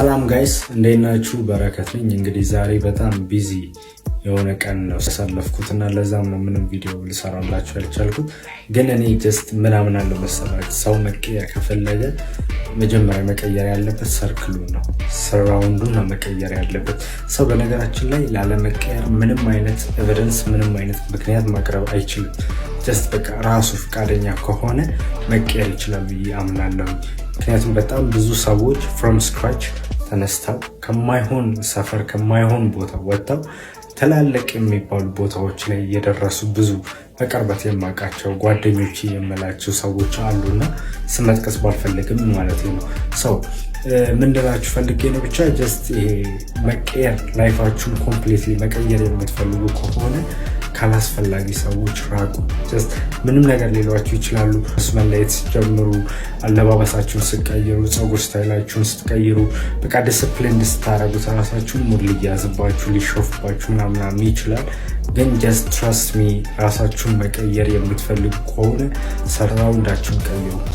ሰላም ጋይስ እንዴት ናችሁ? በረከት ነኝ። እንግዲህ ዛሬ በጣም ቢዚ የሆነ ቀን ነው ያሳለፍኩትና ለዛም ነው ምንም ቪዲዮ ልሰራላችሁ ያልቻልኩት። ግን እኔ ጀስት ምናምን አለ መሰላችሁ ሰው መቀየር ከፈለገ መጀመሪያ መቀየር ያለበት ሰርክሉን ነው፣ ሰራውንዱን ነው መቀየር ያለበት። ሰው በነገራችን ላይ ላለመቀየር ምንም አይነት ኤቪደንስ ምንም አይነት ምክንያት ማቅረብ አይችልም። ጀስት በቃ ራሱ ፈቃደኛ ከሆነ መቀየር ይችላል ብዬ አምናለሁ። ምክንያቱም በጣም ብዙ ሰዎች ፍሮም ስክራች ተነስተው ከማይሆን ሰፈር ከማይሆን ቦታ ወጥተው ትላልቅ የሚባሉ ቦታዎች ላይ የደረሱ ብዙ በቅርበት የማውቃቸው ጓደኞች የምላቸው ሰዎች አሉና ስመጥቀስ ባልፈልግም ማለት ነው። ሰው ምን ልላችሁ ፈልጌ ነው ብቻ ጀስት ይሄ መቀየር ላይፋችሁን ኮምፕሊትሊ መቀየር የምትፈልጉ ከሆነ ካላስፈላጊ ሰዎች ራቁ። ጀስት ምንም ነገር ሊሏችሁ ይችላሉ። መለየት ስትጀምሩ፣ አለባበሳችሁን ስትቀይሩ፣ ፀጉር ስታይላችሁን ስትቀይሩ፣ በቃ ዲስፕሊን ስታረጉት ራሳችሁን ሙድ ሊያዝባችሁ ሊሾፍባችሁ ምናምን ይችላል። ግን ጀስት ትረስት ሚ ራሳችሁን መቀየር የምትፈልጉ ከሆነ ሰራውንዳችሁን ቀይሩ።